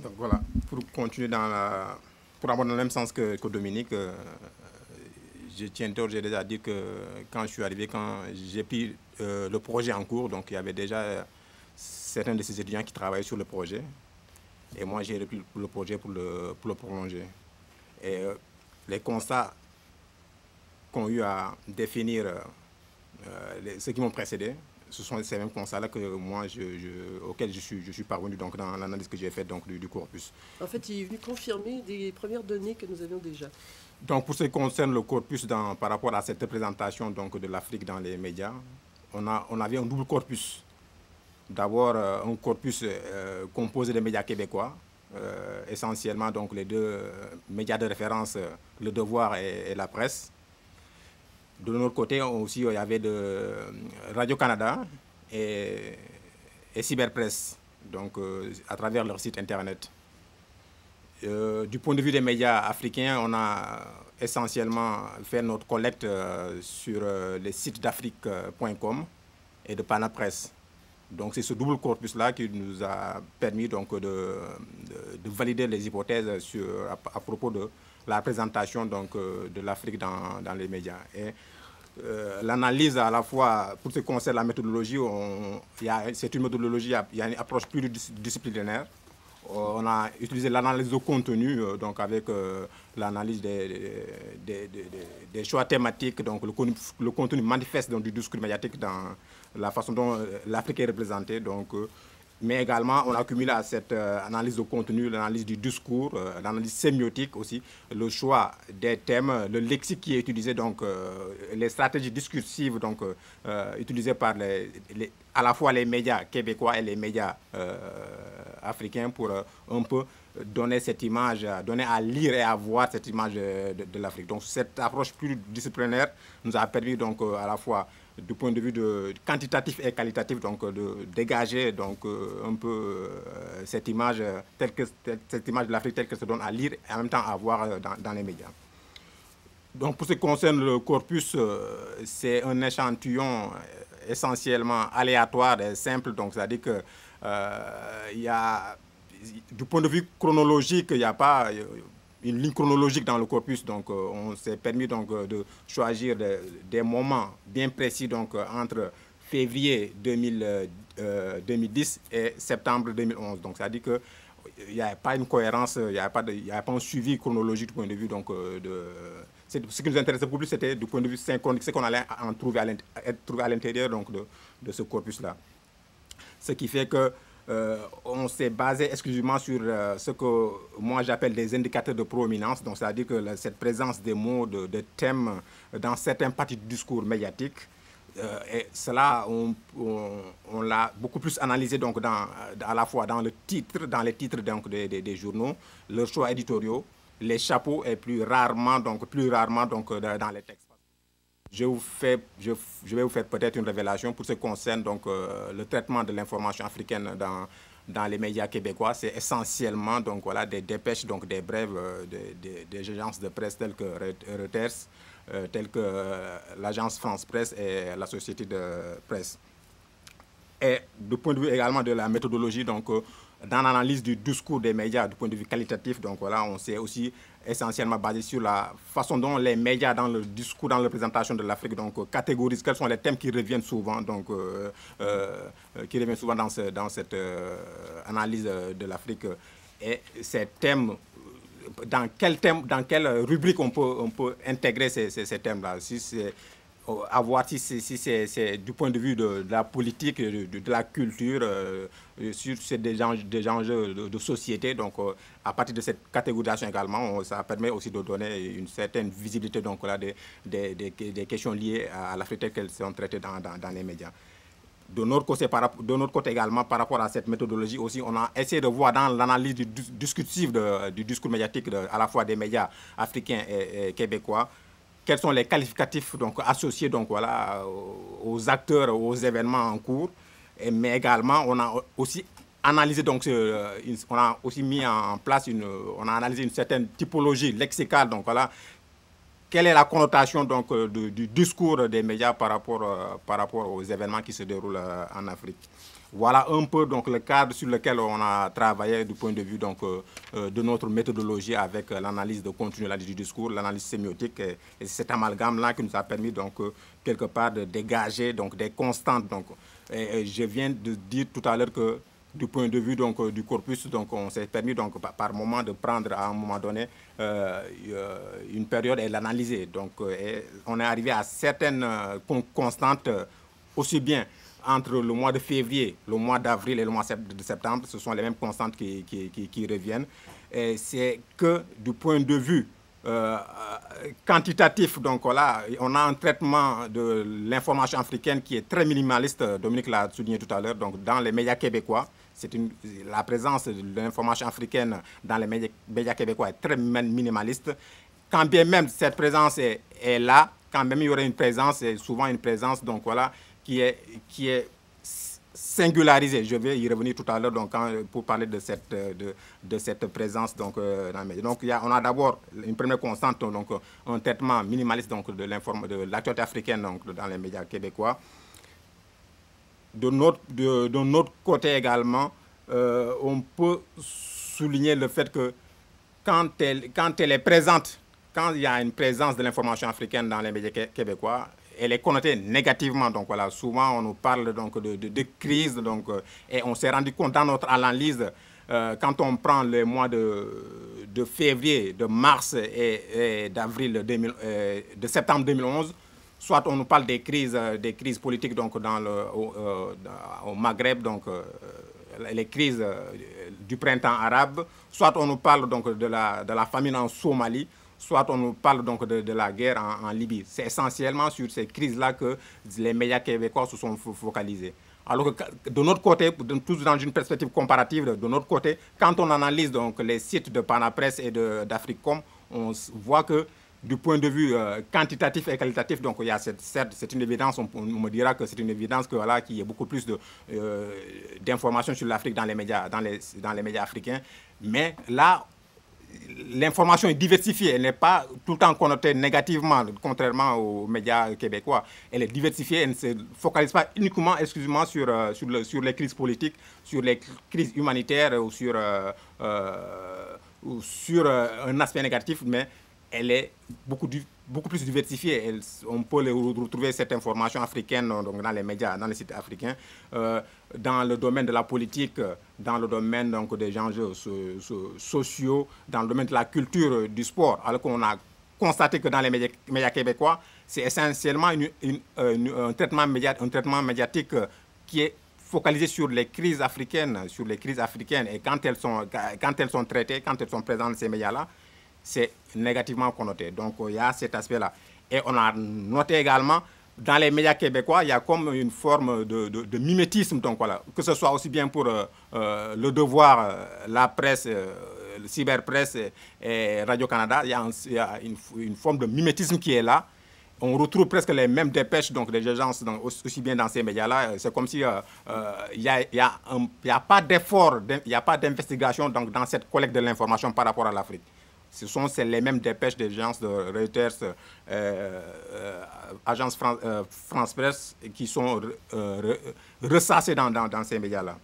Donc voilà, pour continuer pour avoir dans le même sens que Dominique, je tiens d'ores et déjà à dire que quand je suis arrivé, quand j'ai pris le projet en cours, donc il y avait déjà certains de ces étudiants qui travaillaient sur le projet. Et moi, j'ai repris le projet pour le prolonger. Et les constats qu'ont eu à définir ceux qui m'ont précédé, ce sont ces mêmes constats-là que moi, auxquels je suis parvenu donc, dans l'analyse que j'ai faite donc, du corpus. En fait, il est venu confirmer des premières données que nous avions déjà. Donc, pour ce qui concerne le corpus par rapport à cette représentation donc, de l'Afrique dans les médias, on avait un double corpus. D'abord, un corpus composé de médias québécois, essentiellement donc, les deux médias de référence, Le Devoir et La Presse. De notre côté, aussi, il y avait de Radio-Canada et Cyberpresse, donc à travers leur site internet. Du point de vue des médias africains, on a essentiellement fait notre collecte sur les sites d'Afrique.com et de Panapresse. Donc c'est ce double corpus-là qui nous a permis donc, de valider les hypothèses à propos de la présentation donc, de l'Afrique dans les médias. Et l'analyse à la fois, pour ce qui concerne la méthodologie, c'est une méthodologie, il y a une approche pluridisciplinaire. On a utilisé l'analyse de contenu, donc avec l'analyse des choix thématiques, donc le contenu manifeste donc, du discours médiatique dans la façon dont l'Afrique est représentée. Donc, mais également, on a cumulé à cette analyse de contenu, l'analyse du discours, l'analyse sémiotique aussi, le choix des thèmes, le lexique qui est utilisé, donc les stratégies discursives donc, utilisées par à la fois les médias québécois et les médias africains pour un peu donner cette image, donner à lire et à voir cette image de l'Afrique. Donc cette approche pluridisciplinaire nous a permis donc à la fois du point de vue quantitatif et qualitatif, donc de dégager donc un peu cette image de l'Afrique telle qu'elle se donne à lire et en même temps à voir dans les médias. Donc pour ce qui concerne le corpus, c'est un échantillon essentiellement aléatoire et simple, donc c'est-à-dire que du point de vue chronologique, il n'y a pas une ligne chronologique dans le corpus, donc on s'est permis donc, de choisir des moments bien précis donc, entre février 2010 et septembre 2011. Donc, c'est-à-dire qu'il n'y a pas une cohérence, il n'y a pas un suivi chronologique du point de vue. Donc, ce qui nous intéressait beaucoup plus, c'était du point de vue synchronique, ce qu'on allait en trouver à l'intérieur donc, de ce corpus-là. Ce qui fait que on s'est basé exclusivement sur ce que moi j'appelle des indicateurs de proéminence, donc c'est-à-dire que cette présence des mots, de thèmes dans certaines parties du discours médiatique, et cela, on l'a beaucoup plus analysé donc, à la fois dans les titres donc, des journaux, leurs choix éditoriaux, les chapeaux et plus rarement donc, dans les textes. Je vais vous faire peut-être une révélation pour ce qui concerne donc, le traitement de l'information africaine dans les médias québécois. C'est essentiellement donc, voilà, des dépêches, donc, des brèves des agences de presse telles que Reuters, telles que l'agence France Presse et la société de presse. Et du point de vue également de la méthodologie, donc, dans l'analyse du discours des médias, du point de vue qualitatif, donc voilà, on s'est aussi essentiellement basé sur la façon dont les médias, dans le discours, dans la représentation de l'Afrique, donc catégorisent quels sont les thèmes qui reviennent souvent, donc dans cette analyse de l'Afrique. Et ces thèmes, dans quelle rubrique on peut intégrer ces thèmes-là, si c'est à voir si c'est du point de vue de la politique, de la culture, sur des enjeux de société. Donc, à partir de cette catégorisation également, ça permet aussi de donner une certaine visibilité donc, là, des questions liées à l'Afrique telles qu'elles sont traitées dans les médias. De notre côté également, par rapport à cette méthodologie aussi, on a essayé de voir dans l'analyse discursive du discours médiatique à la fois des médias africains et québécois, quels sont les qualificatifs donc, associés donc, voilà, aux acteurs, aux événements en cours. Mais également, on a aussi analysé, donc, on a aussi mis en place, on a analysé une certaine typologie lexicale. Donc, voilà, quelle est la connotation donc, du discours des médias par rapport aux événements qui se déroulent en Afrique. Voilà un peu donc le cadre sur lequel on a travaillé du point de vue donc, de notre méthodologie avec l'analyse de contenu du discours, l'analyse sémiotique et cet amalgame-là qui nous a permis donc quelque part de dégager donc, des constantes. Donc, et je viens de dire tout à l'heure que du point de vue donc, du corpus, donc, on s'est permis donc, par moment de prendre à un moment donné une période et l'analyser. Donc on est arrivé à certaines constantes aussi bien entre le mois de février, le mois d'avril et le mois de septembre, ce sont les mêmes constantes qui reviennent. C'est que du point de vue quantitatif, donc voilà, on a un traitement de l'information africaine qui est très minimaliste, Dominique l'a souligné tout à l'heure, donc dans les médias québécois, la présence de l'information africaine dans les médias québécois est très minimaliste. Quand bien même cette présence est là, quand même il y aurait une présence, et souvent une présence donc voilà, qui est singularisée. Je vais y revenir tout à l'heure pour parler de cette présence donc, dans les médias. Donc on a d'abord une première constante, donc un traitement minimaliste donc, de l'actualité africaine donc, dans les médias québécois. De notre côté également, on peut souligner le fait que quand elle est présente, quand il y a une présence de l'information africaine dans les médias québécois, elle est connotée négativement. Donc voilà, souvent on nous parle donc de crise, donc, et on s'est rendu compte dans notre analyse, quand on prend les mois de février, de mars et d'avril de septembre 2011, soit on nous parle des crises politiques donc, au Maghreb, donc les crises du printemps arabe, soit on nous parle donc, de la famine en Somalie, soit on nous parle donc de la guerre en Libye. C'est essentiellement sur ces crises-là que les médias québécois se sont focalisés. Alors que de notre côté, tous dans une perspective comparative, de notre côté, quand on analyse donc, les sites de Panapresse et d'Africom, on voit que du point de vue quantitatif et qualitatif, donc il y a c'est une évidence, on me dira que c'est une évidence que, voilà, qu'il y ait beaucoup plus d'informations sur l'Afrique dans les médias africains. Mais là, l'information est diversifiée, elle n'est pas tout le temps connotée négativement, contrairement aux médias québécois. Elle est diversifiée, elle ne se focalise pas uniquement, exclusivement sur les crises politiques, sur les crises humanitaires ou sur un aspect négatif, mais elle est beaucoup plus diversifiée. On peut retrouver cette information africaine donc, dans les médias, dans les sites africains, dans le domaine de la politique, dans le domaine donc, des enjeux sociaux, dans le domaine de la culture, du sport, alors qu'on a constaté que dans les médias québécois, c'est essentiellement un traitement médiatique qui est focalisé sur les crises africaines, et quand elles sont traitées, quand elles sont présentes dans ces médias-là, c'est négativement connoté. Donc, il y a cet aspect-là. Et on a noté également, dans les médias québécois, il y a comme une forme de mimétisme. Donc, voilà, que ce soit aussi bien pour Le Devoir, la presse, le cyberpresse et Radio-Canada, il y a une forme de mimétisme qui est là. On retrouve presque les mêmes dépêches donc, des agences aussi bien dans ces médias-là. C'est comme si il n'y a pas d'effort, il n'y a pas d'investigation dans cette collecte de l'information par rapport à l'Afrique. Ce sont les mêmes dépêches des agences de Reuters, agence France Presse qui sont ressassées dans ces médias-là.